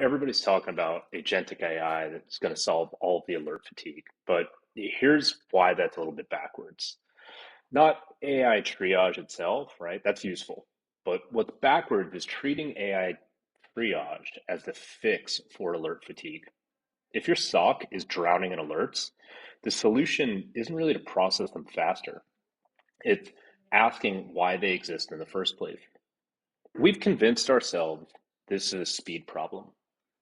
Everybody's talking about agentic AI that's going to solve all of the alert fatigue, but here's why that's a little bit backwards. Not AI triage itself, right? That's useful. But what's backwards is treating AI triage as the fix for alert fatigue. If your SOC is drowning in alerts, the solution isn't really to process them faster. It's asking why they exist in the first place. We've convinced ourselves this is a speed problem.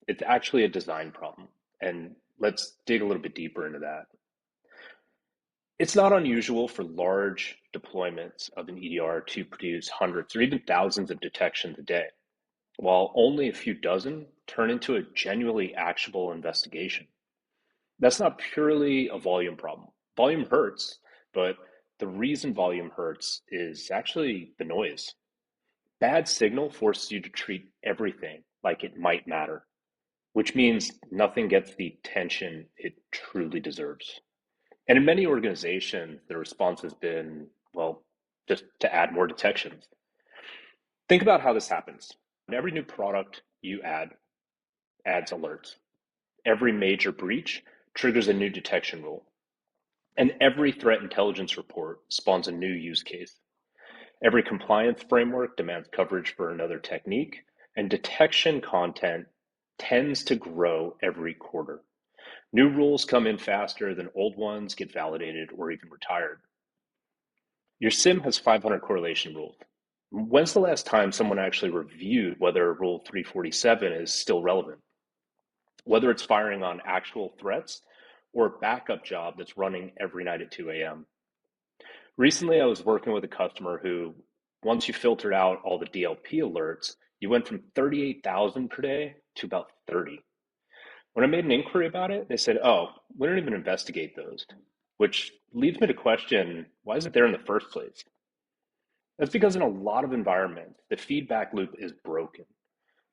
It's actually a design problem. And let's dig a little bit deeper into that. It's not unusual for large deployments of an EDR to produce hundreds or even thousands of detections a day, while only a few dozen turn into a genuinely actionable investigation. That's not purely a volume problem. Volume hurts, but the reason volume hurts is actually the noise. Bad signal forces you to treat everything like it might matter, which means nothing gets the attention it truly deserves. And in many organizations, the response has been, well, just to add more detections. Think about how this happens. Every new product you add adds alerts. Every major breach triggers a new detection rule. And every threat intelligence report spawns a new use case. Every compliance framework demands coverage for another technique, and detection content tends to grow every quarter. New rules come in faster than old ones get validated or even retired. Your SIM has 500 correlation rules. When's the last time someone actually reviewed whether Rule 347 is still relevant? Whether it's firing on actual threats or a backup job that's running every night at 2 a.m. Recently, I was working with a customer who, once you filtered out all the DLP alerts, you went from 38,000 per day to about 30. When I made an inquiry about it, they said, oh, we don't even investigate those, which leads me to question, why is it there in the first place? That's because in a lot of environments, the feedback loop is broken.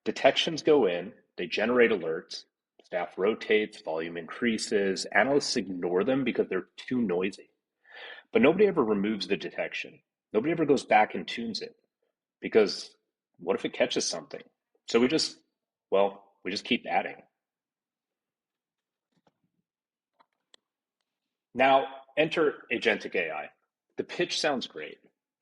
Detections go in, they generate alerts, staff rotates, volume increases, analysts ignore them because they're too noisy. But nobody ever removes the detection. Nobody ever goes back and tunes it because what if it catches something? So we just keep adding. Now, enter Agentic AI. The pitch sounds great.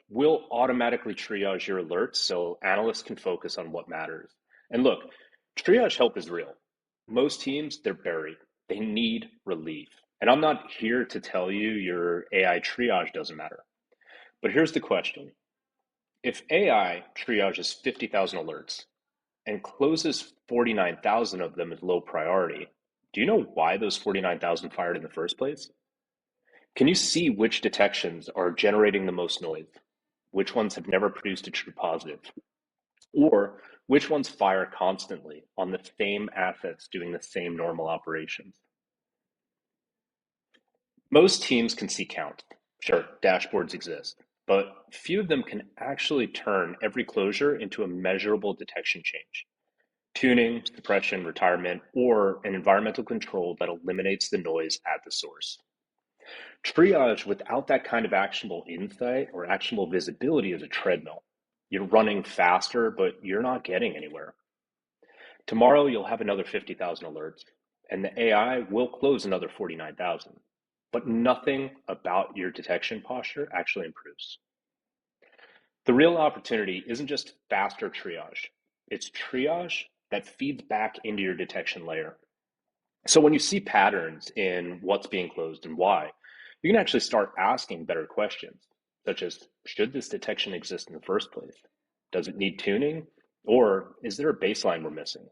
We'll automatically triage your alerts so analysts can focus on what matters. And look, triage help is real. Most teams, they're buried. They need relief. And I'm not here to tell you your AI triage doesn't matter. But here's the question. If AI triages 50,000 alerts and closes 49,000 of them as low priority, do you know why those 49,000 fired in the first place? Can you see which detections are generating the most noise? Which ones have never produced a true positive? Or which ones fire constantly on the same assets doing the same normal operations? Most teams can see count. Sure, dashboards exist, but few of them can actually turn every closure into a measurable detection change. Tuning, suppression, retirement, or an environmental control that eliminates the noise at the source. Triage without that kind of actionable insight or actionable visibility is a treadmill. You're running faster, but you're not getting anywhere. Tomorrow, you'll have another 50,000 alerts, and the AI will close another 49,000. But nothing about your detection posture actually improves. The real opportunity isn't just faster triage, it's triage that feeds back into your detection layer. So when you see patterns in what's being closed and why, you can actually start asking better questions, such as, should this detection exist in the first place? Does it need tuning? Or is there a baseline we're missing?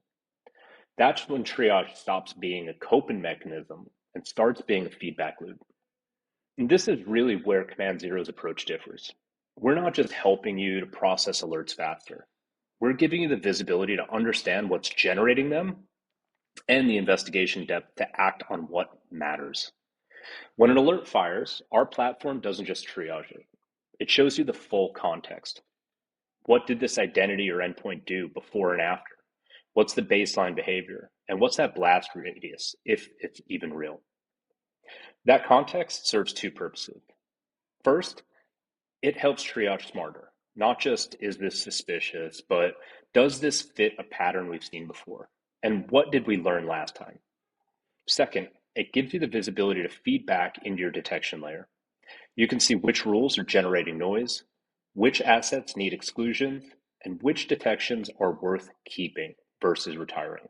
That's when triage stops being a coping mechanism and starts being a feedback loop. And this is really where Command Zero's approach differs. We're not just helping you to process alerts faster. We're giving you the visibility to understand what's generating them and the investigation depth to act on what matters. When an alert fires, our platform doesn't just triage it. It shows you the full context. What did this identity or endpoint do before and after? What's the baseline behavior? And what's that blast radius, if it's even real? That context serves two purposes. First, it helps triage smarter. Not just is this suspicious, but does this fit a pattern we've seen before? And what did we learn last time? Second, it gives you the visibility to feed back into your detection layer. You can see which rules are generating noise, which assets need exclusions, and which detections are worth keeping versus retiring.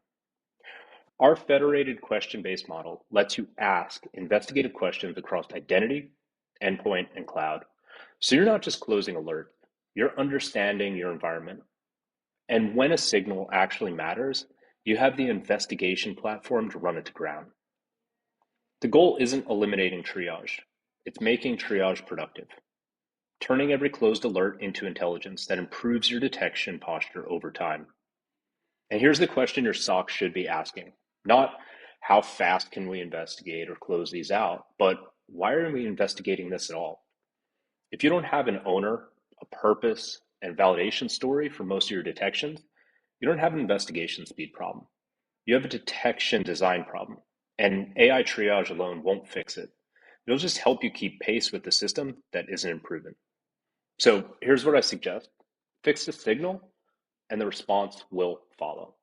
Our federated question-based model lets you ask investigative questions across identity, endpoint, and cloud. So you're not just closing alerts, you're understanding your environment. And when a signal actually matters, you have the investigation platform to run it to ground. The goal isn't eliminating triage, it's making triage productive, turning every closed alert into intelligence that improves your detection posture over time. And here's the question your SOC should be asking. Not how fast can we investigate or close these out, but why are we investigating this at all? If you don't have an owner, a purpose, and validation story for most of your detections, you don't have an investigation speed problem. You have a detection design problem, and AI triage alone won't fix it. It'll just help you keep pace with the system that isn't improving. So here's what I suggest. Fix the signal, and the response will follow.